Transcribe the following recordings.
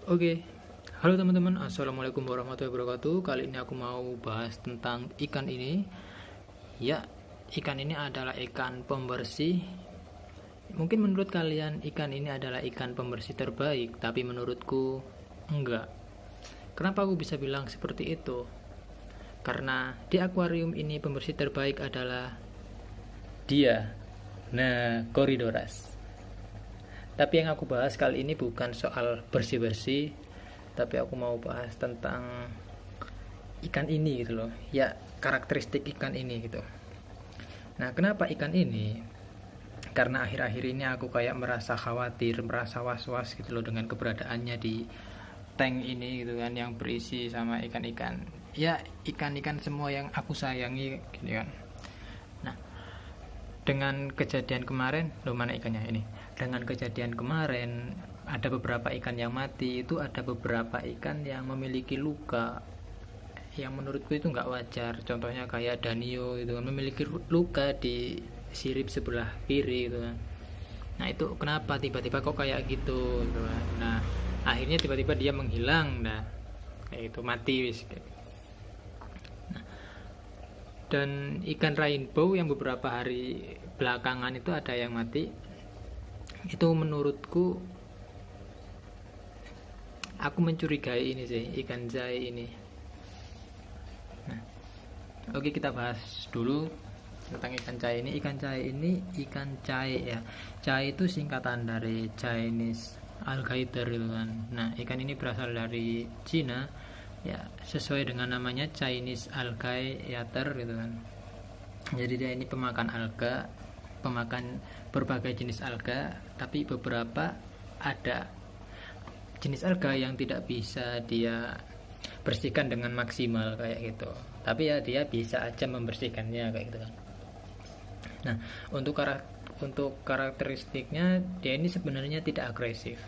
Oke, halo teman-teman, assalamualaikum warahmatullahi wabarakatuh. Kali ini aku mau bahas tentang ikan ini. Ya, ikan ini adalah ikan pembersih. Mungkin menurut kalian ikan ini adalah ikan pembersih terbaik, tapi menurutku enggak. Kenapa aku bisa bilang seperti itu? Karena di akuarium ini pembersih terbaik adalah dia. Nah, Corydoras. Tapi yang aku bahas kali ini bukan soal bersih-bersih, tapi aku mau bahas tentang ikan ini gitu loh. Ya, karakteristik ikan ini gitu. Nah, kenapa ikan ini? Karena akhir-akhir ini aku kayak merasa khawatir, merasa was-was gitu loh dengan keberadaannya di tank ini gitu kan, yang berisi sama ikan-ikan. Ya, ikan-ikan semua yang aku sayangi gitu kan. Nah, dengan kejadian kemarin, loh mana ikannya ini? Dengan kejadian kemarin ada beberapa ikan yang mati, itu ada beberapa ikan yang memiliki luka yang menurutku itu nggak wajar. Contohnya kayak Danio itu kan, memiliki luka di sirip sebelah kiri gitu kan. Nah itu kenapa tiba-tiba kok kayak gitu kan. Nah akhirnya tiba-tiba dia menghilang, nah kayak itu mati wis. Dan ikan rainbow yang beberapa hari belakangan itu ada yang mati, itu menurutku, aku mencurigai ini sih, ikan jai ini. Nah, oke, kita bahas dulu tentang ikan cai ini. Ikan cai ini ikan cai ya. Cai itu singkatan dari Chinese alligator gitu kan. Nah, ikan ini berasal dari Cina ya, sesuai dengan namanya Chinese alligator gitu kan. Jadi dia ini pemakan alga, pemakan berbagai jenis alga, tapi beberapa ada jenis alga yang tidak bisa dia bersihkan dengan maksimal kayak gitu, tapi ya dia bisa aja membersihkannya kayak gitu kan. Nah, untuk karakteristiknya dia ini sebenarnya tidak agresif.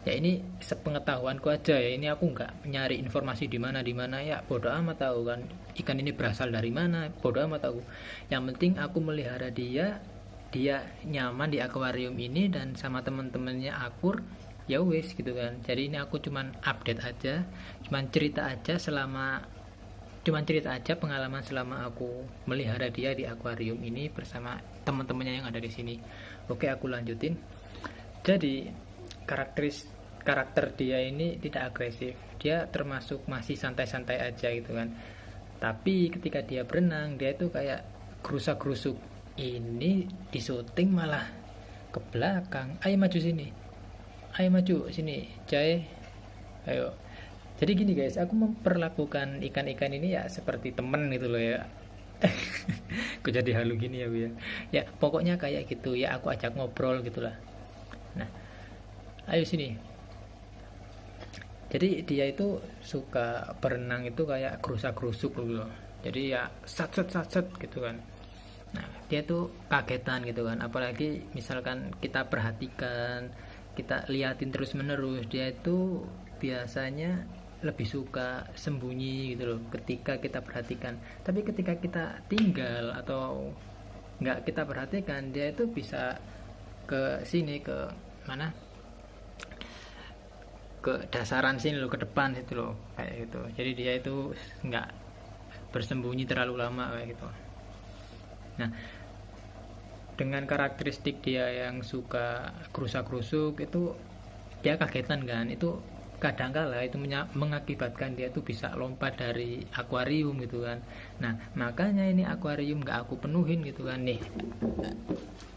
Ya ini sepengetahuanku aja ya, ini aku nggak nyari informasi di mana ya, bodo amat tahu kan ikan ini berasal dari mana, bodo amat tahu. Yang penting aku melihara dia nyaman di akuarium ini dan sama teman-temannya akur, ya wes gitu kan. Jadi ini aku cuman update aja, cuman cerita aja pengalaman selama aku melihara dia di akuarium ini bersama teman-temannya yang ada di sini. Oke, aku lanjutin. Jadi karakter dia ini tidak agresif, dia termasuk masih santai-santai aja gitu kan. Tapi ketika dia berenang, dia itu kayak gerusak-gerusuk. Ini di syuting malah ke belakang, ayo maju sini, ayo maju sini Jai, ayo. Jadi gini guys, aku memperlakukan ikan-ikan ini ya seperti temen gitu loh ya. Aku jadi halu gini ya Bu ya. Ya pokoknya kayak gitu ya, aku ajak ngobrol gitulah. Nah, ayo sini. Jadi dia itu suka berenang itu kayak gerusak-gerusuk gitu loh. Jadi ya sat gitu kan. Nah, dia tuh kagetan gitu kan. Apalagi misalkan kita perhatikan, kita liatin terus-menerus, dia itu biasanya lebih suka sembunyi gitu loh ketika kita perhatikan. Tapi ketika kita tinggal atau nggak kita perhatikan, dia itu bisa ke sini, ke mana, ke dasaran sini loh, ke depan itu loh kayak gitu. Jadi dia itu nggak bersembunyi terlalu lama kayak gitu. Nah, dengan karakteristik dia yang suka kerusak-kerusuk itu, dia kagetan kan, itu kadangkala itu mengakibatkan dia tuh bisa lompat dari akuarium gitu kan. Nah makanya ini akuarium gak aku penuhin gitu kan. Nih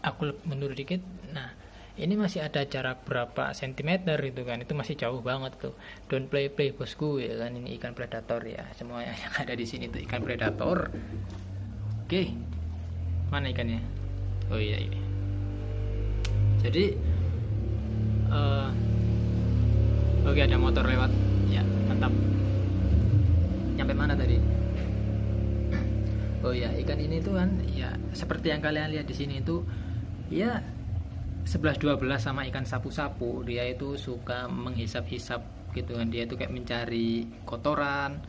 aku mundur dikit, nah ini masih ada jarak berapa sentimeter gitu kan, itu masih jauh banget tuh. Don't play bosku ya kan, ini ikan predator ya, semua yang ada di sini tuh ikan predator. Oke, mana ikannya? Oh iya ini. Jadi oke, ada motor lewat. Ya, mantap. Nyampe mana tadi? Oh ya, ikan ini tuh kan ya seperti yang kalian lihat di sini itu ya 11-12 sama ikan sapu-sapu. Dia itu suka menghisap-hisap gitu kan. Dia itu kayak mencari kotoran.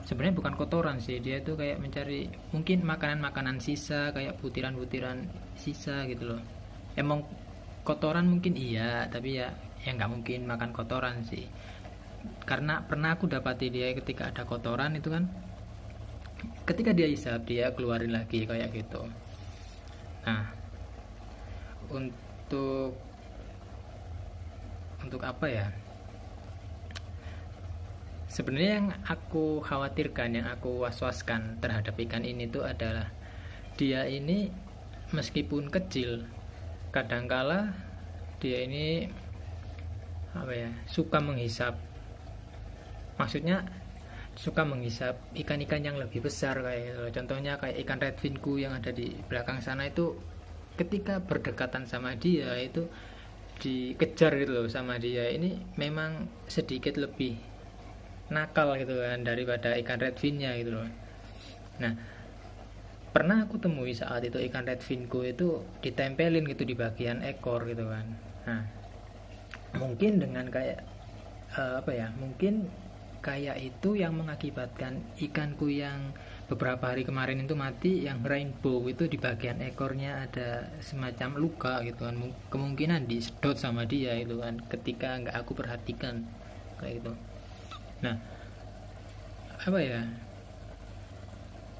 Sebenarnya bukan kotoran sih, dia itu kayak mencari mungkin makanan-makanan sisa, kayak butiran-butiran sisa gitu loh. Emang kotoran mungkin iya, tapi ya ya nggak mungkin makan kotoran sih, karena pernah aku dapati dia ketika ada kotoran itu kan, ketika dia hisap dia keluarin lagi kayak gitu. Nah, untuk apa ya, sebenarnya yang aku khawatirkan, yang aku was-waskan terhadap ikan ini tuh adalah dia ini meskipun kecil, kadangkala dia ini apa ya, suka menghisap, maksudnya suka menghisap ikan-ikan yang lebih besar kayak gitu. Contohnya kayak ikan redfinku yang ada di belakang sana itu, ketika berdekatan sama dia itu dikejar gitu loh sama dia, ini memang sedikit lebih nakal gitu kan daripada ikan redfinnya gitu loh. Nah, pernah aku temui saat itu ikan redfinku itu ditempelin gitu di bagian ekor gitu kan. Nah, mungkin dengan kayak apa ya, mungkin kayak itu yang mengakibatkan ikanku yang beberapa hari kemarin itu mati, yang rainbow itu di bagian ekornya ada semacam luka gitu kan, kemungkinan disedot sama dia itu kan ketika nggak aku perhatikan kayak gitu. Nah, apa ya,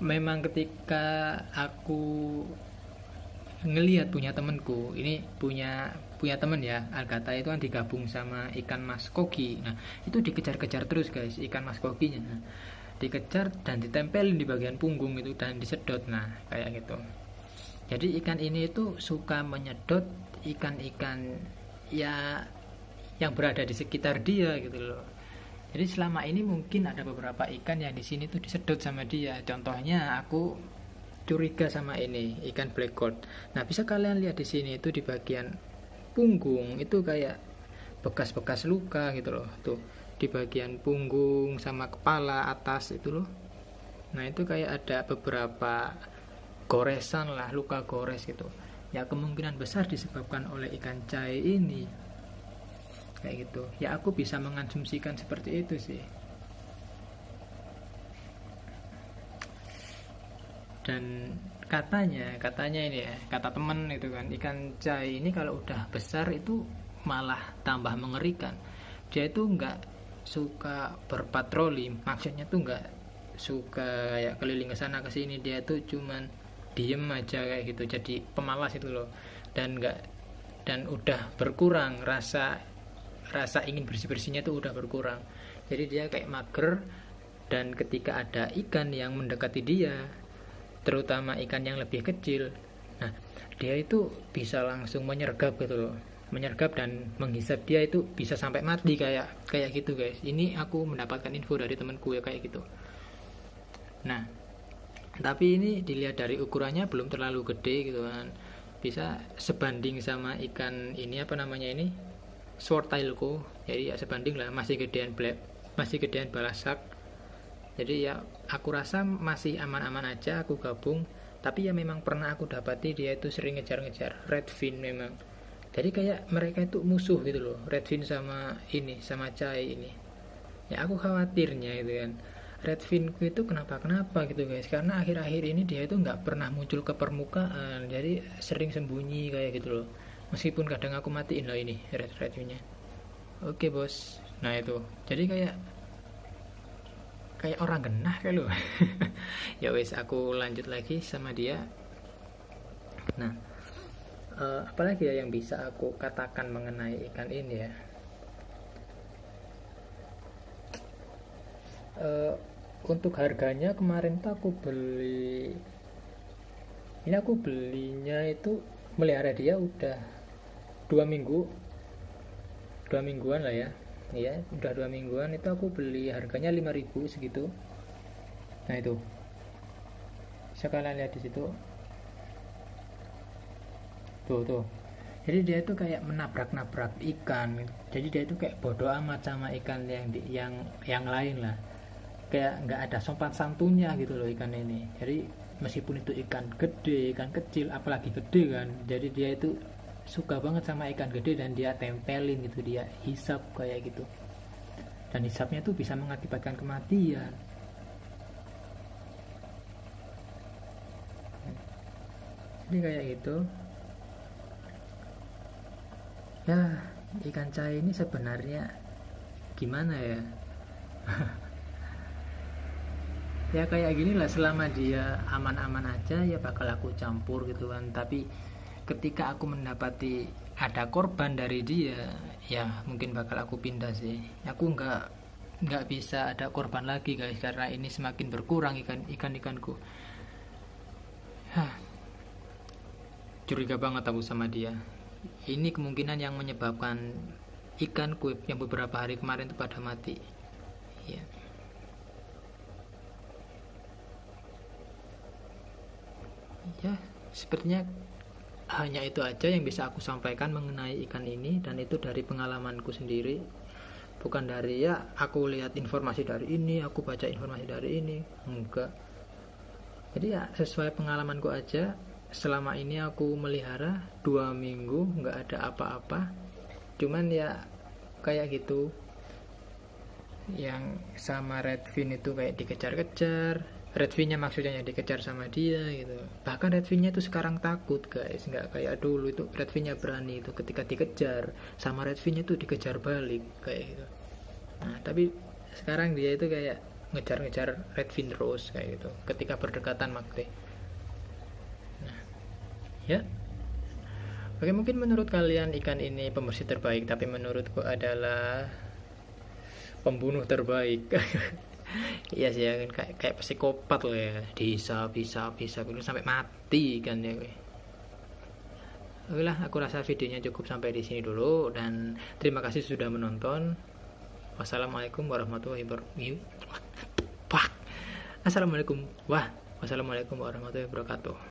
memang ketika aku ngelihat punya temenku ini, punya temen ya, Algata itu kan digabung sama ikan mas koki. Nah, itu dikejar-kejar terus guys ikan mas kokinya. Nah, dikejar dan ditempelin di bagian punggung itu dan disedot. Nah, kayak gitu. Jadi ikan ini itu suka menyedot ikan-ikan ya yang berada di sekitar dia gitu loh. Jadi selama ini mungkin ada beberapa ikan yang di sini tuh disedot sama dia. Contohnya aku curiga sama ini ikan black gold. Nah, bisa kalian lihat di sini itu di bagian punggung itu kayak bekas-bekas luka gitu loh. Tuh, di bagian punggung sama kepala atas itu loh. Nah, itu kayak ada beberapa goresan lah, luka gores gitu. Ya kemungkinan besar disebabkan oleh ikan cai ini. Kayak gitu. Ya aku bisa mengasumsikan seperti itu sih. Dan katanya ini ya, kata temen itu kan, ikan cai ini kalau udah besar itu malah tambah mengerikan. Dia itu nggak suka berpatroli, maksudnya tuh nggak suka kayak keliling ke sana ke sini, dia tuh cuman diem aja kayak gitu, jadi pemalas itu loh. Dan udah berkurang rasa ingin bersih-bersihnya tuh udah berkurang, jadi dia kayak mager. Dan ketika ada ikan yang mendekati dia, terutama ikan yang lebih kecil, nah dia itu bisa langsung menyergap gitu loh, menyergap dan menghisap dia itu bisa sampai mati kayak gitu guys. Ini aku mendapatkan info dari temanku ya kayak gitu. Nah, tapi ini dilihat dari ukurannya belum terlalu gede gitu kan, bisa sebanding sama ikan ini apa namanya ini, swordtailku. Jadi ya sebanding lah, masih gedean balasak. Jadi ya aku rasa masih aman-aman aja aku gabung. Tapi ya memang pernah aku dapati dia itu sering ngejar-ngejar redfin memang. Jadi kayak mereka itu musuh gitu loh, redfin sama sama cai ini. Ya aku khawatirnya itu kan, redfinku itu kenapa gitu guys, karena akhir-akhir ini dia itu nggak pernah muncul ke permukaan, jadi sering sembunyi kayak gitu loh. Meskipun kadang aku matiin loh ini redfinnya. Oke bos. Nah itu jadi kayak orang genah kayak lo. Ya wes, aku lanjut lagi sama dia. Nah, apalagi ya yang bisa aku katakan mengenai ikan ini ya. Untuk harganya kemarin tuh aku belinya itu melihara dia udah 2 mingguan lah ya. Iya, udah 2 mingguan itu aku beli harganya 5.000 segitu. Nah itu bisa kalian lihat di situ. Tuh. Jadi dia itu kayak menabrak-nabrak ikan. Jadi dia itu kayak bodoh amat sama ikan yang lain lah. Kayak nggak ada sopan santunnya gitu loh ikan ini. Jadi meskipun itu ikan gede, ikan kecil, apalagi gede kan. Jadi dia itu suka banget sama ikan gede dan dia tempelin gitu, dia hisap kayak gitu. Dan hisapnya tuh bisa mengakibatkan kematian. Jadi kayak gitu. Ya, ikan cai ini sebenarnya gimana ya? Ya kayak gini lah, selama dia aman-aman aja ya bakal aku campur gitu kan. Tapi ketika aku mendapati ada korban dari dia, ya mungkin bakal aku pindah sih. Aku nggak bisa ada korban lagi guys, karena ini semakin berkurang ikanku. Hah, curiga banget aku sama dia. Ini kemungkinan yang menyebabkan ikanku yang beberapa hari kemarin itu pada mati. Ya. Ya, sepertinya hanya itu aja yang bisa aku sampaikan mengenai ikan ini, dan itu dari pengalamanku sendiri, bukan dari ya aku lihat informasi dari ini, aku baca informasi dari ini, enggak. Jadi ya sesuai pengalamanku aja. Selama ini aku melihara 2 minggu nggak ada apa-apa, cuman ya kayak gitu, yang sama redfin itu kayak dikejar-kejar. Redfinnya maksudnya yang dikejar sama dia gitu. Bahkan redfinnya itu sekarang takut guys, nggak kayak dulu. Itu redfinnya berani itu ketika dikejar sama redfinnya itu dikejar balik kayak gitu. Nah tapi sekarang dia itu kayak ngejar-ngejar redfin terus kayak gitu ketika berdekatan makte. Nah ya, oke, mungkin menurut kalian ikan ini pembersih terbaik, tapi menurutku adalah pembunuh terbaik. Iya sih ya, kan kayak psikopat loh ya, bisa sampai mati kan ya. Oke lah, aku rasa videonya cukup sampai di sini dulu, dan terima kasih sudah menonton. Wassalamualaikum warahmatullahi wabarakatuh. Wassalamualaikum warahmatullahi wabarakatuh.